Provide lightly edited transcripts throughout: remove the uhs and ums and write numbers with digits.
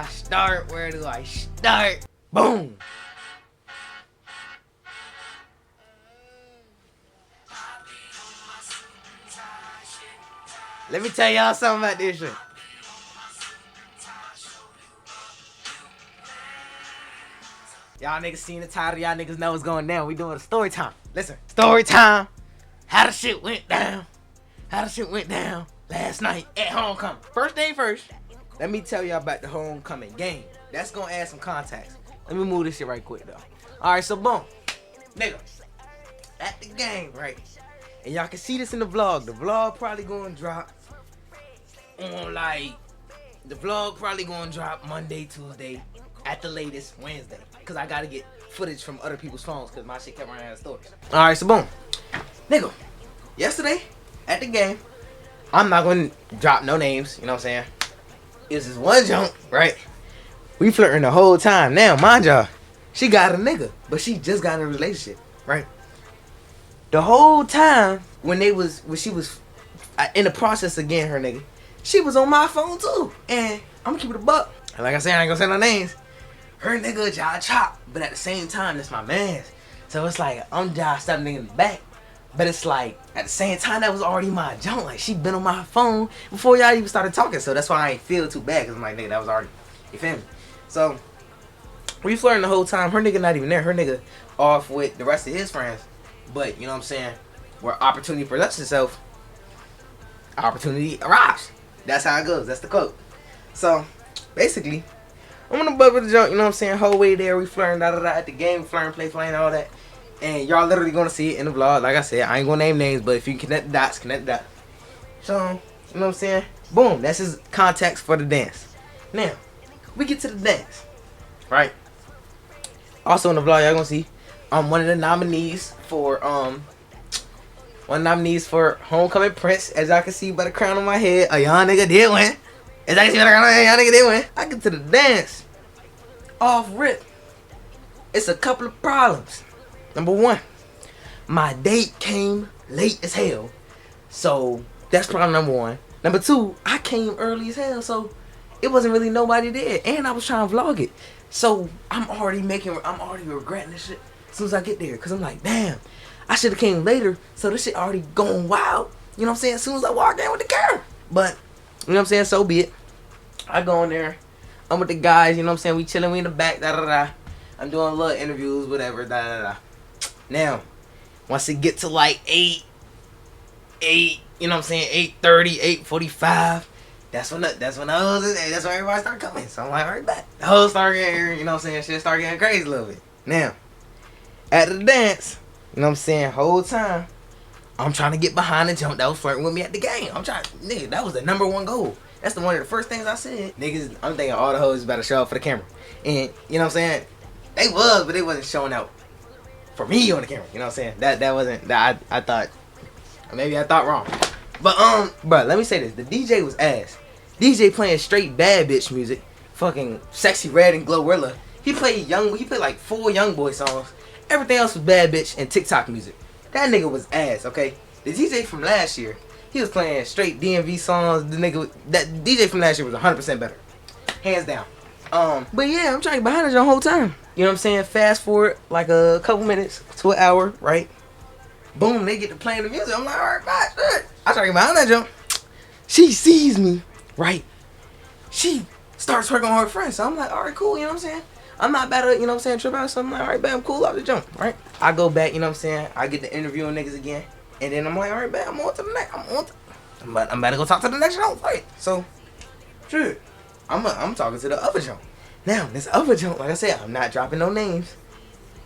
I start? Where do I start? Boom. Let me tell y'all something about this shit. Y'all niggas seen the title. Y'all niggas know what's going down. We doing a story time. Listen, story time. How the shit went down. How the shit went down last night at homecoming. First thing first, let me tell y'all about the homecoming game. That's gonna add some context. Let me move this shit right quick though. Alright, so boom. Nigga, at the game, right? And y'all can see this in the vlog. The vlog probably gonna drop on Monday, Tuesday, at the latest Wednesday. Cause I gotta get footage from other people's phones cause my shit kept running out of storage. Alright, so boom. Nigga, yesterday at the game, I'm not gonna drop no names, you know what I'm saying? It's this one junk, right? We flirting the whole time. Now, mind y'all, she got a nigga, but she just got in a relationship, right? The whole time when she was in the process of getting her nigga, she was on my phone too. And I'm gonna keep it a buck. And like I said, I ain't gonna say no names. Her nigga Jai Chop, but at the same time, that's my man's. So it's like I'm Jai stepping in the back. But it's like, at the same time, that was already my junk. Like, she been on my phone before y'all even started talking. So that's why I ain't feel too bad. Because I'm like, nigga, that was already, you feel me? So, we flirting the whole time. Her nigga not even there. Her nigga off with the rest of his friends. But, you know what I'm saying? Where opportunity presents itself, opportunity arrives. That's how it goes. That's the quote. So, basically, I'm on the butt with the junk, you know what I'm saying? Whole way there, we flirting, at the game, flirting, playing, all that. And y'all literally gonna see it in the vlog. Like I said, I ain't gonna name names, but if you connect the dots, connect the dots. So, you know what I'm saying? Boom, that's his context for the dance. Now, we get to the dance, right? Also in the vlog, y'all gonna see one of the nominees for Homecoming Prince. As y'all can see by the crown on my head, a young nigga did win. As I can see by the crown on my head, a young nigga did win. I get to the dance. Off rip. It's a couple of problems. Number one, my date came late as hell. So, that's problem number one. Number two, I came early as hell. So, it wasn't really nobody there. And I was trying to vlog it. So, I'm already regretting this shit as soon as I get there. Because I'm like, damn, I should have came later. So, this shit already going wild. You know what I'm saying? As soon as I walk in with the camera. But, you know what I'm saying? So be it. I go in there. I'm with the guys. You know what I'm saying? We chilling. We in the back. I'm doing little interviews, whatever. Now, once it get to like 8, you know what I'm saying, 8:30, 8:45, that's when everybody start coming. So I'm like, alright, back. The hoes start getting, you know what I'm saying, shit start getting crazy a little bit. Now, at the dance, you know what I'm saying, whole time, I'm trying to get behind the jump that was flirting with me at the game. Nigga, that was the number one goal. That's one of the first things I said. Niggas, I'm thinking all the hoes better show up for the camera. And, you know what I'm saying, but they wasn't showing out for me on the camera, you know what I'm saying? That wasn't that I thought, maybe I thought wrong. But bro, let me say this: the DJ was ass. DJ playing straight bad bitch music, fucking Sexy Red and Glorilla. He played like 4 young boy songs. Everything else was bad bitch and TikTok music. That nigga was ass. Okay, the DJ from last year, he was playing straight DMV songs. That DJ from last year was 100% better, hands down. But yeah, I'm trying to get behind it the whole time. You know what I'm saying? Fast forward like a couple minutes to an hour, right? Boom, they get to playing the music. I'm like, alright, bye, shit. I try to get behind that jump. She sees me, right? She starts working on her friends. So I'm like, alright, cool, you know what I'm saying? I'm not bad at, you know what I'm saying, trip out. So I'm like, alright, bet, I'm cool off the jump, right? I go back, you know what I'm saying? I get to interviewing niggas again. And then I'm like, alright, bet, I'm on to the next. I'm about to go talk to the next jump, right? So, sure. I'm talking to the other jump. Now, this other jump, like I said, I'm not dropping no names.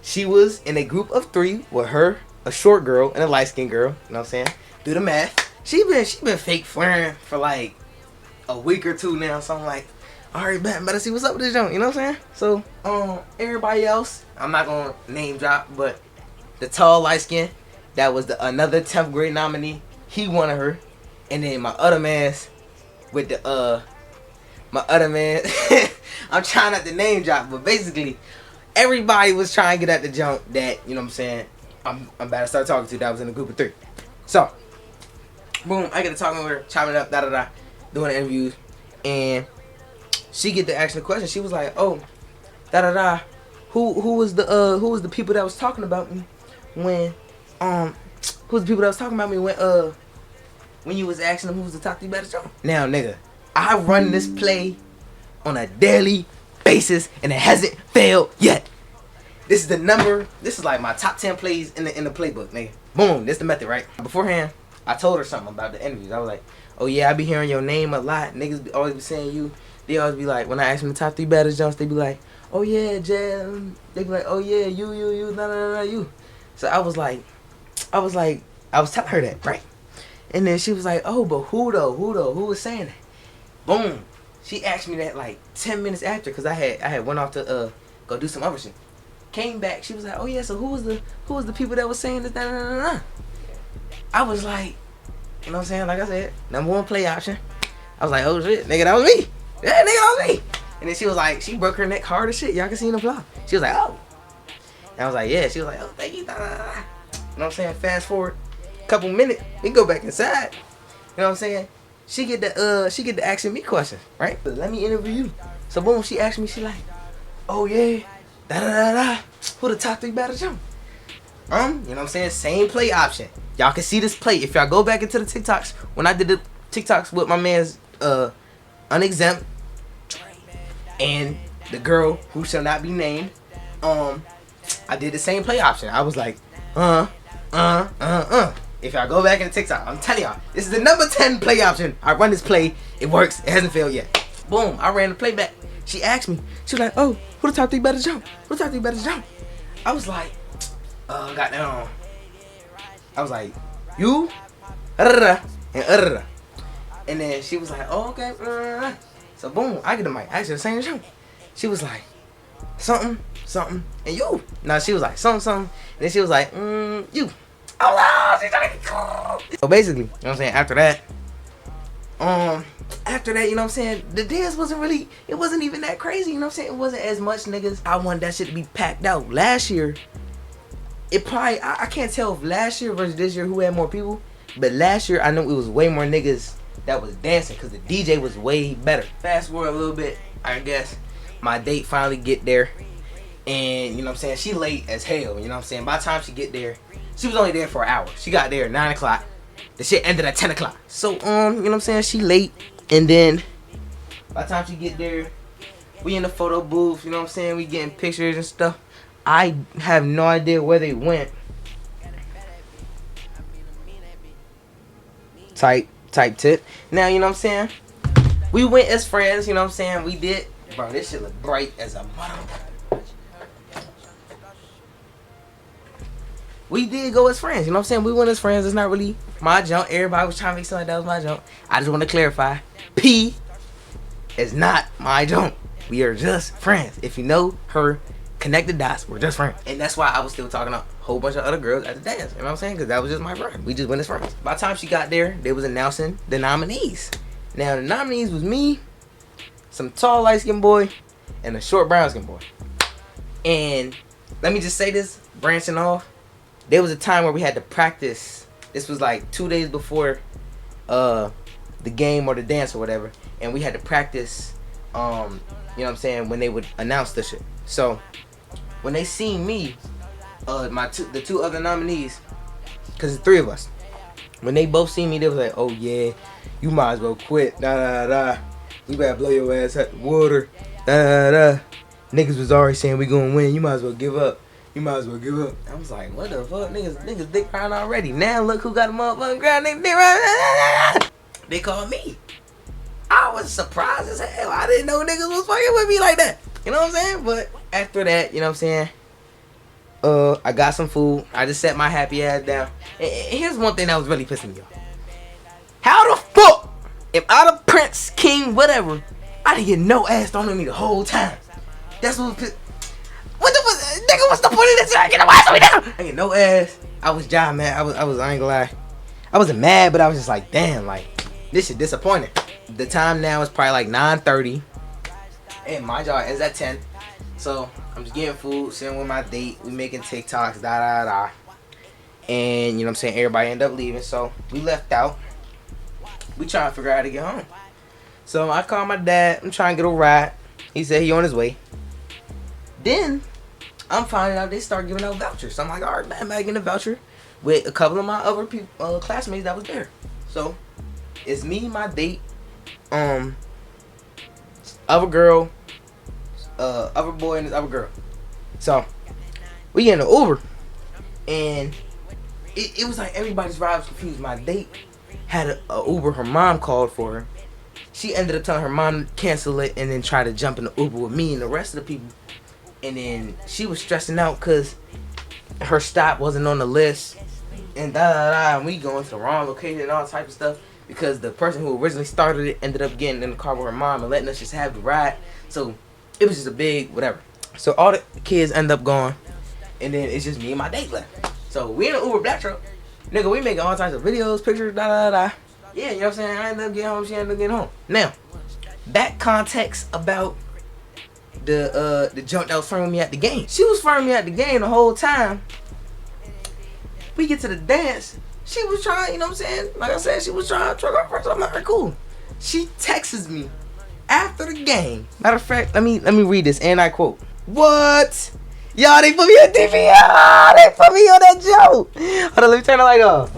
She was in a group of 3 with her, a short girl, and a light-skinned girl. You know what I'm saying? Do the math. She been fake flaring for like a week or 2 now. So I'm like, alright, better see what's up with this jump. You know what I'm saying? So, everybody else, I'm not gonna name drop, but the tall light skin, that was another 10th grade nominee. He wanted her. And then my other man's with the I'm trying not to name drop, but basically everybody was trying to get at the jump that, you know what I'm saying, I'm about to start talking to, that was in a group of 3. So, boom, I get to talking with her, chopping it up, doing the interviews, and she get to ask the question. She was like, "Oh, da da da, who was the people that was talking about me when who was the people that was talking about me when you was asking them who was the top 3 baddest jump?" Now, nigga, I run this play on a daily basis and it hasn't failed yet. This is like my top 10 plays in the playbook, nigga. Boom, this the method, right? Beforehand, I told her something about the interviews. I was like, "Oh yeah, I be hearing your name a lot. Niggas always be saying you." They always be like, when I ask them the top 3 baddest jumps, they be like, "Oh yeah, Jam." They be like, "Oh yeah, you, nah, you." So I was telling her that, right? And then she was like, "Oh, but who though? Who was saying that?" Boom. She asked me that like 10 minutes after, cause I had went off to go do some other shit. Came back, she was like, "Oh yeah, so who was the people that was saying this?" I was like, you know what I'm saying? Like I said, #1 play option. I was like, "Oh shit, nigga, that was me. Yeah, nigga, that was me." And then she was like, she broke her neck hard as shit. Y'all can see in the vlog. She was like, "Oh." And I was like, "Yeah." She was like, "Oh, thank you." You know what I'm saying? Fast forward a couple minutes, we can go back inside. You know what I'm saying? She get to asking me questions, right? But let me interview you. So boom, she asked me, she like, "Oh yeah, da da da da. Who the top 3 baddest jump?" You know what I'm saying? Same play option. Y'all can see this play. If y'all go back into the TikToks, when I did the TikToks with my man's Unexempt and the girl who shall not be named, I did the same play option. I was like, If y'all go back into TikTok, I'm telling y'all, this is the #10 play option. I run this play, it works, it hasn't failed yet. Boom, I ran the playback. She asked me, she was like, "Oh, who the top 3 baddest jump? Who the top 3 baddest jump?" I was like, goddamn. I was like, "You, and And then she was like, "Oh, okay." So boom, I get the mic. I asked her the same jump. She was like, something, and you. Now she was like, something, and then she was like, you. Oh no, she's trying to get cool. So basically, you know what I'm saying, after that, you know what I'm saying, the dance it wasn't even that crazy, you know what I'm saying? It wasn't as much niggas. I wanted that shit to be packed out. Last year, it probably, I can't tell if last year versus this year who had more people, but last year I know it was way more niggas that was dancing because the DJ was way better. Fast forward a little bit, I guess my date finally get there, and you know what I'm saying, she late as hell, you know what I'm saying? By the time she get there, she was only there for an hour. She got there at 9 o'clock. The shit ended at 10 o'clock. So, you know what I'm saying, she late, and then by the time she get there, we in the photo booth, you know what I'm saying, we getting pictures and stuff. I have no idea where they went. Type tip. Now, you know what I'm saying, we went as friends, you know what I'm saying, we did. Bro, this shit look bright as a mother. We did go as friends, you know what I'm saying? We went as friends. It's not really my jump. Everybody was trying to make something like that was my jump. I just want to clarify. P is not my jump. We are just friends. If you know her, connect the dots. We're just friends. And that's why I was still talking to a whole bunch of other girls at the dance. You know what I'm saying? Because that was just my friend. We just went as friends. By the time she got there, they was announcing the nominees. Now, the nominees was me, some tall light-skinned boy, and a short brown-skinned boy. And let me just say this, branching off. There was a time where we had to practice. This was like 2 days before the game or the dance or whatever. And we had to practice, you know what I'm saying, when they would announce the shit. So, when they seen me, the two other nominees, because it's 3 of us. When they both seen me, they was like, "Oh yeah, you might as well quit. Da da da. You better blow your ass out the water. Da da da. Niggas was already saying we gonna win. You might as well give up. You might as well give up." I was like, "What the fuck? Niggas dick riding already. Now look who got a motherfucking ground. Niggas dick riding." They called me. I was surprised as hell. I didn't know niggas was fucking with me like that. You know what I'm saying? But after that, you know what I'm saying, I got some food. I just sat my happy ass down. And here's one thing that was really pissing me off. How the fuck, if I the prince, king, whatever, I didn't get no ass thrown on me the whole time? That's what pissed. Nigga, what's the point of this? I get no ass on me down. I get no ass. I was jiving, man. I ain't gonna lie. I wasn't mad, but I was just like, damn, like, this shit disappointing. The time now is probably like 9:30. And my job is at 10. So I'm just getting food, sitting with my date. We making TikToks, da da da. And you know what I'm saying, everybody ended up leaving. So we left out. We trying to figure out how to get home. So I called my dad. I'm trying to get a ride. He said he on his way. Then I'm finding out they start giving out vouchers. So I'm like, all right, man, I'm getting a voucher with a couple of my other people, classmates that was there. So it's me, my date, other girl, other boy, and this other girl. So we get in the Uber, and it was like everybody's ride was confused. My date had a Uber her mom called for her. She ended up telling her mom to cancel it and then try to jump in the Uber with me and the rest of the people. And then she was stressing out because her stop wasn't on the list. And and we going to the wrong location and all type of stuff. Because the person who originally started it ended up getting in the car with her mom and letting us just have the ride. So it was just a big whatever. So all the kids end up going. And then it's just me and my date left. So we in an Uber black truck. Nigga, we making all types of videos, pictures, Yeah, you know what I'm saying? I ended up getting home, she ended up getting home. Now, that context about the junk that was firming me at the game. She was firming me at the game the whole time. We get to the dance. She was trying, you know what I'm saying? Like I said, she was trying to truck off first. I'm like, cool. She texts me after the game. Matter of fact, let me read this, and I quote. What? Y'all, they put me on DVR. They put me on that joke. Hold on, let me turn the light off.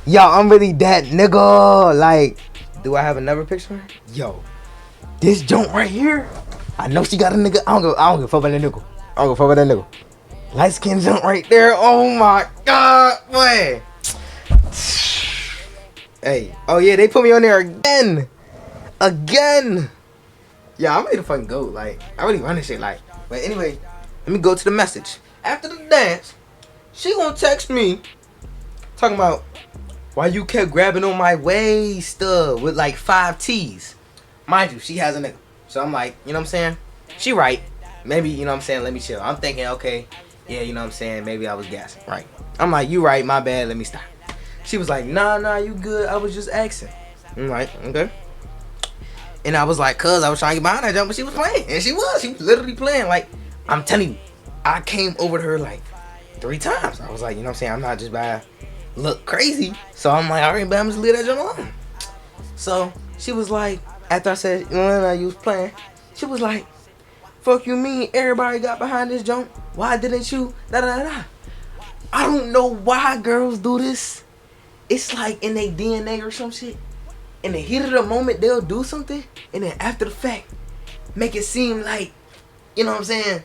Y'all, I'm really that nigga. Like, do I have another picture? Yo, this joint right here. I know she got a nigga. I don't give a fuck about that nigga. I don't give a fuck about that nigga. Light skin jump right there. Oh my god, boy. Hey, oh yeah, they put me on there again. Yeah, I'm ready to fucking go. Like, I really run this shit. Like, but anyway, let me go to the message. After the dance, she gonna text me talking about why you kept grabbing on my waist with like 5 T's. Mind you, she has a nigga. So I'm like, you know what I'm saying? She right. Maybe, you know what I'm saying, let me chill. I'm thinking, okay, yeah, you know what I'm saying, maybe I was gassing. Right. I'm like, you right, my bad, let me stop. She was like, nah, you good. I was just asking. I'm like, okay. And I was like, cuz I was trying to get behind that jump, but she was playing. And she was literally playing. Like, I'm telling you, I came over to her like 3 times. I was like, you know what I'm saying, I'm not just by look crazy. So I'm like, all right, but I'm just leave that jump alone. So she was like, after I said, you know, you was playing, she was like, fuck you mean everybody got behind this jump? Why didn't you? I don't know why girls do this. It's like in their DNA or some shit. In the heat of the moment, they'll do something, and then after the fact, make it seem like, you know what I'm saying,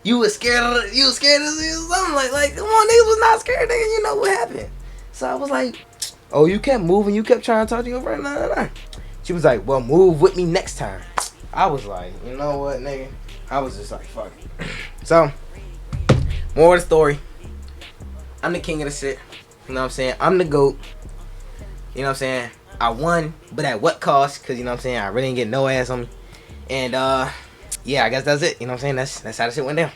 you was scared of something. Like, come on, niggas was not scared, nigga. You know what happened. So I was like, oh, you kept moving, you kept trying to talk to your friend. She was like, well, move with me next time. I was like, you know what, nigga? I was just like, fuck it. So, more of the story. I'm the king of the shit. You know what I'm saying? I'm the GOAT. You know what I'm saying? I won, but at what cost? Because, you know what I'm saying, I really didn't get no ass on me. And, yeah, I guess that's it. You know what I'm saying? That's how the shit went down.